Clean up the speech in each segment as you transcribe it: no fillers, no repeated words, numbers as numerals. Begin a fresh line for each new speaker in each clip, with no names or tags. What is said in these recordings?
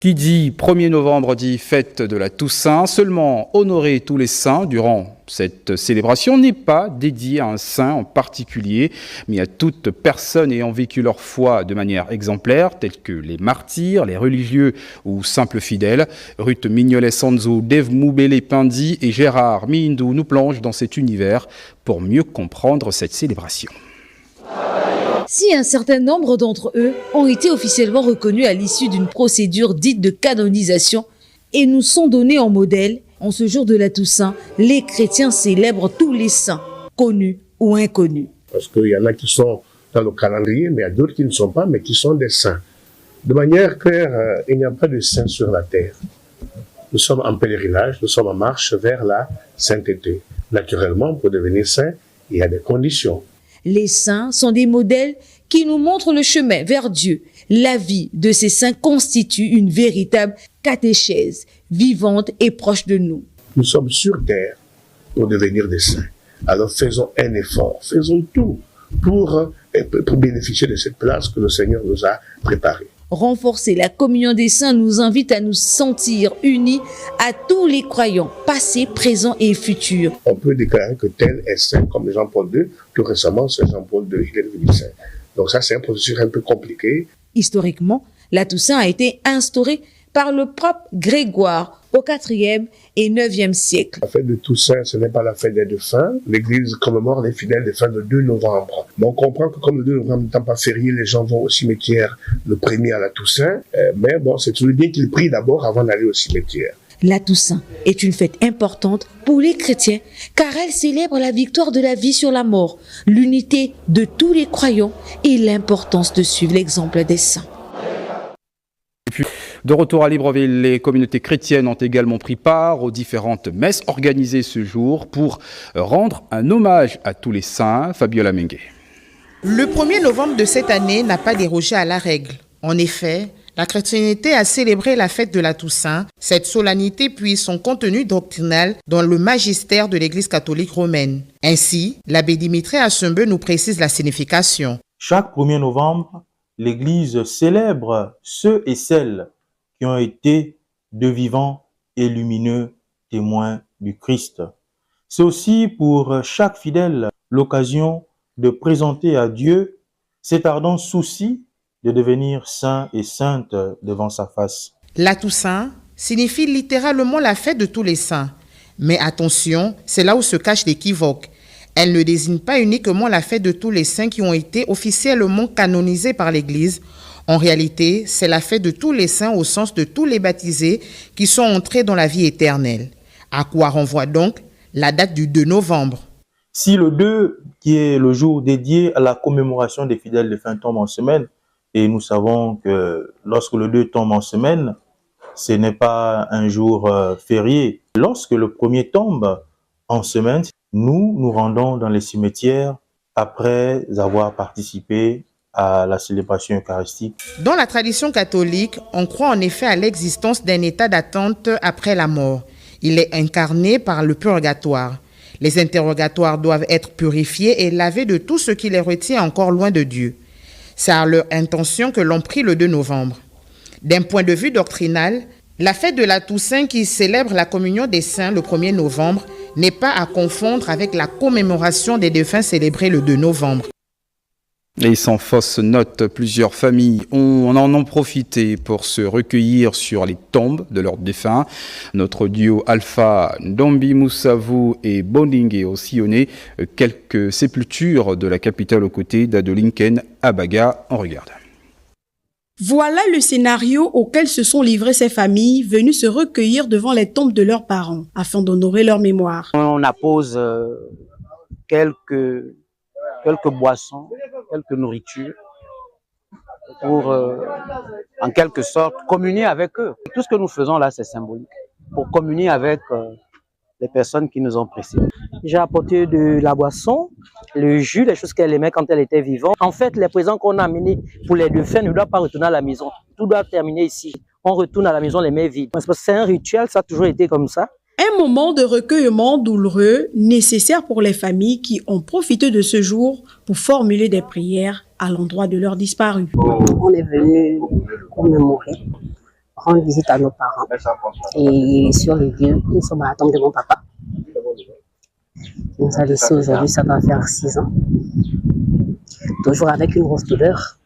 Qui dit 1er novembre dit fête de la Toussaint. Seulement honorer tous les saints durant cette célébration n'est pas dédié à un saint en particulier, mais à toute personne ayant vécu leur foi de manière exemplaire, tels que les martyrs, les religieux ou simples fidèles. Ruth Mignolet-Sanzo, Dave Moubele-Pindi et Gérard Mihindou nous plongent dans cet univers pour mieux comprendre cette célébration.
Si un certain nombre d'entre eux ont été officiellement reconnus à l'issue d'une procédure dite de canonisation et nous sont donnés en modèle, en ce jour de la Toussaint, les chrétiens célèbrent tous les saints, connus ou inconnus.
Parce qu'il y en a qui sont dans le calendrier, mais il y a d'autres qui ne sont pas, mais qui sont des saints. De manière claire, il n'y a pas de saints sur la terre. Nous sommes en pèlerinage, nous sommes en marche vers la sainteté. Naturellement, pour devenir saint, il y a des conditions.
Les saints sont des modèles qui nous montrent le chemin vers Dieu. La vie de ces saints constitue une véritable catéchèse, vivante et proche de nous.
Nous sommes sur terre pour devenir des saints. Alors faisons un effort, faisons tout pour bénéficier de cette place que le Seigneur nous a préparée.
Renforcer la communion des saints nous invite à nous sentir unis à tous les croyants, passés, présents et futurs.
On peut déclarer que tel est saint, comme Jean-Paul II. Tout récemment, c'est Jean-Paul II, il est devenu saint. Donc ça, c'est un processus un peu compliqué.
Historiquement, la Toussaint a été instaurée par le pape Grégoire au IVe et IXe siècle.
La fête de Toussaint, ce n'est pas la fête des défunts. L'Église commémore les fidèles défunts le 2 novembre. Mais on comprend que comme le 2 novembre n'étant pas férié, les gens vont au cimetière le 1er à la Toussaint. Mais bon, c'est toujours bien qu'ils prient d'abord avant d'aller au cimetière.
La Toussaint est une fête importante pour les chrétiens car elle célèbre la victoire de la vie sur la mort, l'unité de tous les croyants et l'importance de suivre l'exemple des saints.
Et puis, de retour à Libreville, les communautés chrétiennes ont également pris part aux différentes messes organisées ce jour pour rendre un hommage à tous les saints. Fabiola Mengue.
Le 1er novembre de cette année n'a pas dérogé à la règle. En effet, la chrétienté a célébré la fête de la Toussaint. Cette solennité puise son contenu doctrinal dans le magistère de l'Église catholique romaine. Ainsi, l'abbé Dimitri Assembeu nous précise la signification.
Chaque 1er novembre, l'Église célèbre ceux et celles qui ont été de vivants et lumineux témoins du Christ. C'est aussi pour chaque fidèle l'occasion de présenter à Dieu cet ardent souci de devenir saint et sainte devant sa face.
La Toussaint signifie littéralement la fête de tous les saints. Mais attention, c'est là où se cache l'équivoque. Elle ne désigne pas uniquement la fête de tous les saints qui ont été officiellement canonisés par l'Église. En réalité, c'est la fête de tous les saints au sens de tous les baptisés qui sont entrés dans la vie éternelle. À quoi renvoie donc la date du 2 novembre.
Si le 2, qui est le jour dédié à la commémoration des fidèles défunts, tombe en semaine, et nous savons que lorsque le 2 tombe en semaine, ce n'est pas un jour férié. Lorsque le 1er tombe en semaine, nous nous rendons dans les cimetières après avoir participé à la célébration eucharistique.
Dans la tradition catholique, on croit en effet à l'existence d'un état d'attente après la mort. Il est incarné par le purgatoire. Les interrogatoires doivent être purifiés et lavés de tout ce qui les retient encore loin de Dieu. C'est à leur intention que l'on prie le 2 novembre. D'un point de vue doctrinal, la fête de la Toussaint qui célèbre la communion des saints le 1er novembre n'est pas à confondre avec la commémoration des défunts célébrée le 2 novembre.
Et sans fausse note, plusieurs familles en ont profité pour se recueillir sur les tombes de leurs défunts. Notre duo Alpha, Ndombi Moussavu et Bondingue Ossione, quelques sépultures de la capitale aux côtés d'Adelinken Abaga. On regarde.
Voilà le scénario auquel se sont livrées ces familles venues se recueillir devant les tombes de leurs parents afin d'honorer leur mémoire.
On appose quelques boissons, quelques nourritures pour, en quelque sorte, communier avec eux. Tout ce que nous faisons là, c'est symbolique, pour communier avec les personnes qui nous ont précédés.
J'ai apporté de la boisson, le jus, les choses qu'elle aimait quand elle était vivante. En fait, les présents qu'on a amenés pour les défunts ne doivent pas retourner à la maison. Tout doit terminer ici. On retourne à la maison les mains vides. Parce que c'est un rituel, ça a toujours été comme ça.
Un moment de recueillement douloureux, nécessaire pour les familles qui ont profité de ce jour pour formuler des prières à l'endroit de leurs disparus.
On est venu commémorer rendre visite à nos parents. Et sur le lieu, nous sommes à la tombe de mon papa. Il nous a laissé aujourd'hui, ça va faire 6 ans. Toujours avec une grosse douleur.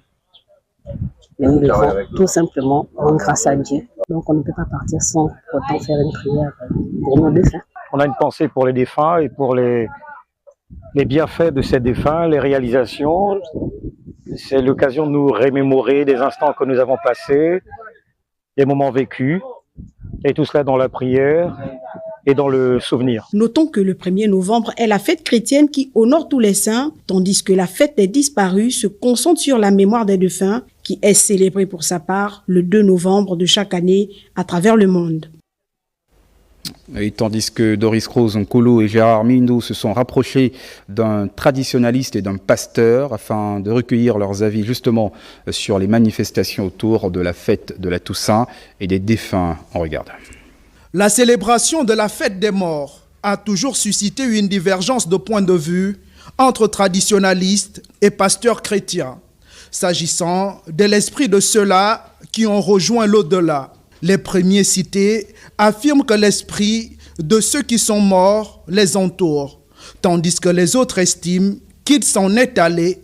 Mais nous devons tout simplement rendre grâce à Dieu. Donc on ne peut pas partir sans autant faire une prière pour nos défunts.
On a une pensée pour les défunts et pour les bienfaits de ces défunts, les réalisations. C'est l'occasion de nous remémorer des instants que nous avons passés, des moments vécus, et tout cela dans la prière et dans le souvenir.
Notons que le 1er novembre est la fête chrétienne qui honore tous les saints, tandis que la fête des disparus se concentre sur la mémoire des défunts, qui est célébrée pour sa part le 2 novembre de chaque année à travers le monde.
Et tandis que Doris Rose Nkolo et Gérard Mindou se sont rapprochés d'un traditionnaliste et d'un pasteur afin de recueillir leurs avis justement sur les manifestations autour de la fête de la Toussaint et des défunts. On regarde.
La célébration de la fête des morts a toujours suscité une divergence de points de vue entre traditionnalistes et pasteurs chrétiens, s'agissant de l'esprit de ceux-là qui ont rejoint l'au-delà. Les premiers cités affirment que l'esprit de ceux qui sont morts les entoure, tandis que les autres estiment qu'il s'en est allé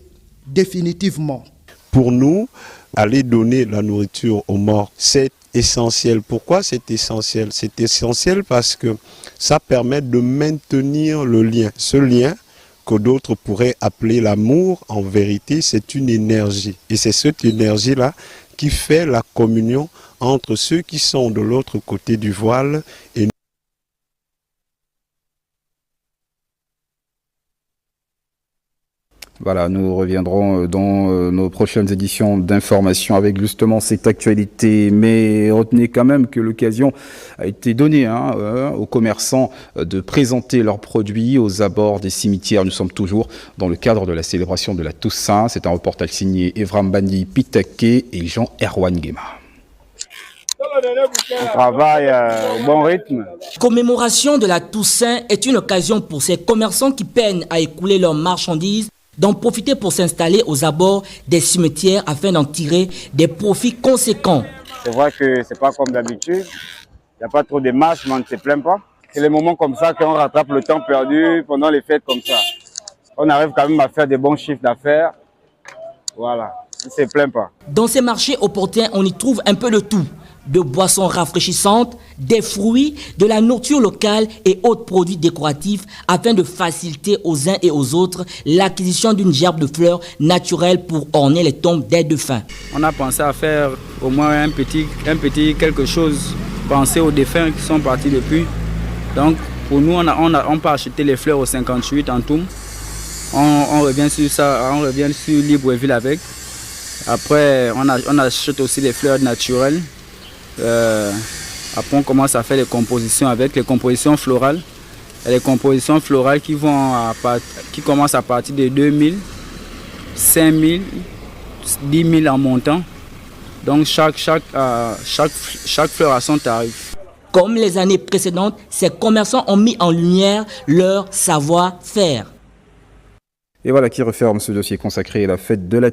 définitivement.
Pour nous, aller donner la nourriture aux morts, c'est essentiel. Pourquoi c'est essentiel? C'est essentiel parce que ça permet de maintenir le lien. Ce lien que d'autres pourraient appeler l'amour, en vérité, c'est une énergie. Et c'est cette énergie-là qui fait la communion entre ceux qui sont de l'autre côté du voile et nous.
Voilà, nous reviendrons dans nos prochaines éditions d'information avec justement cette actualité. Mais retenez quand même que l'occasion a été donnée aux commerçants de présenter leurs produits aux abords des cimetières. Nous sommes toujours dans le cadre de la célébration de la Toussaint. C'est un reportage signé Evram Bandi Pitake et Jean-Erwan Guéma.
On travaille au bon rythme.
Commémoration de la Toussaint est une occasion pour ces commerçants qui peinent à écouler leurs marchandises d'en profiter pour s'installer aux abords des cimetières afin d'en tirer des profits conséquents.
C'est vrai que c'est pas comme d'habitude. Il n'y a pas trop de marches, mais on ne se plaint pas. C'est les moments comme ça qu'on rattrape le temps perdu pendant les fêtes comme ça. On arrive quand même à faire des bons chiffres d'affaires. Voilà, on ne se plaint pas.
Dans ces marchés opportuns, on y trouve un peu de tout. De boissons rafraîchissantes, des fruits, de la nourriture locale et autres produits décoratifs afin de faciliter aux uns et aux autres l'acquisition d'une gerbe de fleurs naturelles pour orner les tombes des défunts.
On a pensé à faire au moins un petit quelque chose, penser aux défunts qui sont partis depuis. Donc pour nous, on peut acheter les fleurs au 58 en tout. On revient sur ça, on revient sur Libreville avec. Après, on achète aussi les fleurs naturelles. Après on commence à faire les compositions avec les compositions florales. Et les compositions florales qui commencent à partir de 2000, 5000, 10 000 en montant. Donc chaque fleur a son tarif.
Comme les années précédentes, ces commerçants ont mis en lumière leur savoir-faire.
Et voilà qui referme ce dossier consacré à la fête de la